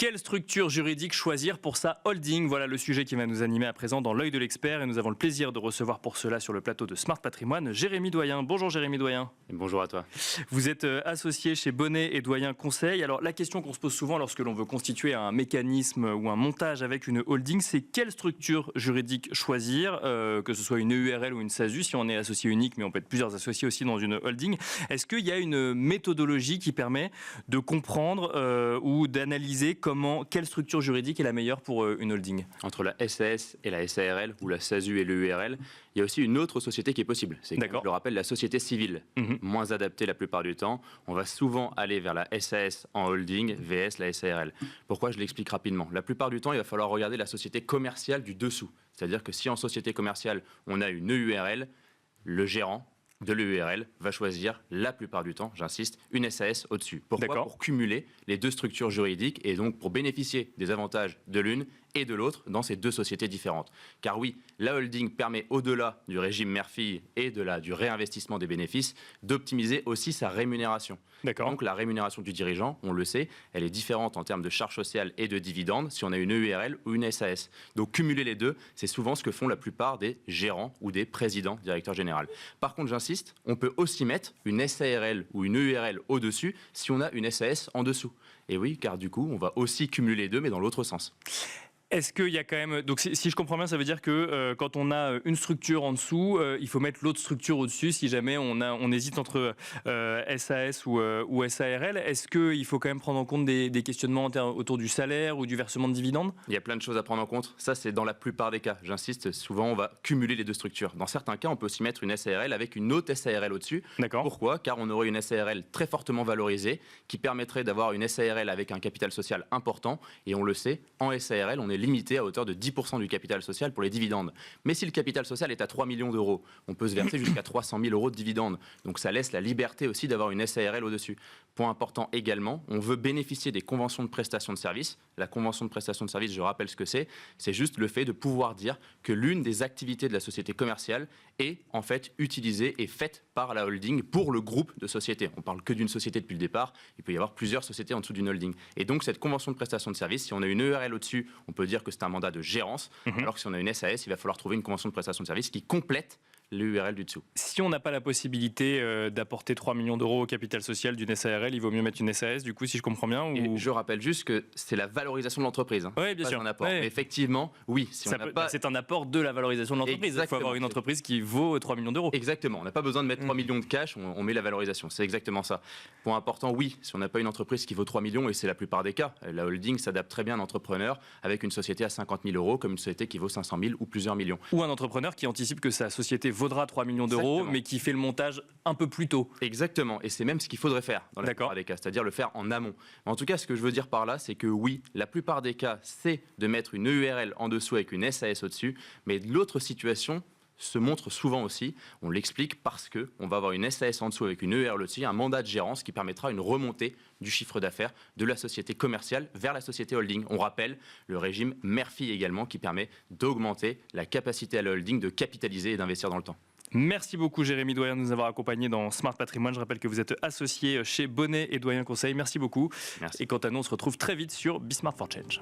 Quelle structure juridique choisir pour sa holding? Voilà le sujet qui va nous animer à présent dans l'œil de l'expert et nous avons le plaisir de recevoir pour cela sur le plateau de Smart Patrimoine Jérémy Doyen. Bonjour Jérémy Doyen. Bonjour à toi. Vous êtes associé chez Bonnet et Doyen Conseil. Alors la question qu'on se pose souvent lorsque l'on veut constituer un mécanisme ou un montage avec une holding, c'est quelle structure juridique choisir, que ce soit une EURL ou une SASU, si on est associé unique, mais on peut être plusieurs associés aussi dans une holding. Est-ce qu'il y a une méthodologie qui permet de comprendre ou d'analyser quelle structure juridique est la meilleure pour une holding? Entre la SAS et la SARL, ou la SASU et l'EURL, il y a aussi une autre société qui est possible. C'est, je le rappelle, la société civile, moins adaptée la plupart du temps. On va souvent aller vers la SAS en holding, VS, la SARL. Pourquoi? Je l'explique rapidement. La plupart du temps, il va falloir regarder la société commerciale du dessous. C'est-à-dire que si en société commerciale, on a une EURL, le gérant de l'EURL va choisir la plupart du temps, j'insiste, une SAS au-dessus. Pourquoi? Pour cumuler les deux structures juridiques et donc pour bénéficier des avantages de l'une et de l'autre dans ces deux sociétés différentes. Car oui, la holding permet, au-delà du régime mère-fille et du réinvestissement des bénéfices, d'optimiser aussi sa rémunération. Donc la rémunération du dirigeant, on le sait, elle est différente en termes de charges sociales et de dividendes si on a une EURL ou une SAS. Donc cumuler les deux, c'est souvent ce que font la plupart des gérants ou des présidents, directeurs généraux. Par contre, j'insiste, on peut aussi mettre une SARL ou une EURL au-dessus si on a une SAS en dessous. Et oui, car du coup, on va aussi cumuler les deux, mais dans l'autre sens. Est-ce qu'il y a quand même... Donc si je comprends bien, ça veut dire que quand on a une structure en dessous, il faut mettre l'autre structure au-dessus si jamais on hésite entre SAS ou SARL. Est-ce qu'il faut quand même prendre en compte des questionnements autour du salaire ou du versement de dividendes? Il y a plein de choses à prendre en compte. Ça, c'est dans la plupart des cas. J'insiste, souvent, on va cumuler les deux structures. Dans certains cas, on peut aussi mettre une SARL avec une autre SARL au-dessus. Pourquoi? Car on aurait une SARL très fortement valorisée qui permettrait d'avoir une SARL avec un capital social important. Et on le sait, en SARL, on est limité à hauteur de 10% du capital social pour les dividendes. Mais si le capital social est à 3 millions d'euros, on peut se verser jusqu'à 300 000 euros de dividendes. Donc ça laisse la liberté aussi d'avoir une SARL au-dessus. Point important également, on veut bénéficier des conventions de prestation de services. La convention de prestation de services, je rappelle ce que c'est juste le fait de pouvoir dire que l'une des activités de la société commerciale est en fait utilisée et faite par la holding pour le groupe de sociétés. On parle que d'une société depuis le départ, il peut y avoir plusieurs sociétés en dessous d'une holding. Et donc cette convention de prestation de services, si on a une EURL au-dessus, on peut dire que c'est un mandat de gérance, alors que si on a une SAS, il va falloir trouver une convention de prestation de services qui complète l'URL du dessous. Si on n'a pas la possibilité d'apporter 3 millions d'euros au capital social d'une SARL, il vaut mieux mettre une SAS, du coup, si je comprends bien ou... Et je rappelle juste que c'est la valorisation de l'entreprise. Oui, bien sûr. Un apport. Mais effectivement, oui. Si c'est un apport de la valorisation de l'entreprise. Il faut avoir une entreprise qui vaut 3 millions d'euros. Exactement. On n'a pas besoin de mettre 3 millions de cash, on met la valorisation. C'est exactement ça. Point important, oui, si on n'a pas une entreprise qui vaut 3 millions, et c'est la plupart des cas, la holding s'adapte très bien à un entrepreneur avec une société à 50 000 euros comme une société qui vaut 500 000 ou plusieurs millions. Ou un entrepreneur qui anticipe que sa société vaudra 3 millions d'euros, mais qui fait le montage un peu plus tôt. Exactement, et c'est même ce qu'il faudrait faire dans la plupart des cas, c'est-à-dire le faire en amont. Mais en tout cas, ce que je veux dire par là, c'est que oui, la plupart des cas, c'est de mettre une EURL en dessous avec une SAS au-dessus, mais l'autre situation se montre souvent aussi, on l'explique parce qu'on va avoir une SAS en dessous avec une EURL au-dessus, un mandat de gérance qui permettra une remontée du chiffre d'affaires de la société commerciale vers la société holding. On rappelle le régime mère-fille également qui permet d'augmenter la capacité à la holding de capitaliser et d'investir dans le temps. Merci beaucoup Jérémy Doyen de nous avoir accompagnés dans Smart Patrimoine. Je rappelle que vous êtes associé chez Bonnet et Doyen Conseil. Merci beaucoup. Merci. Et quant à nous, on se retrouve très vite sur Be Smart for Change.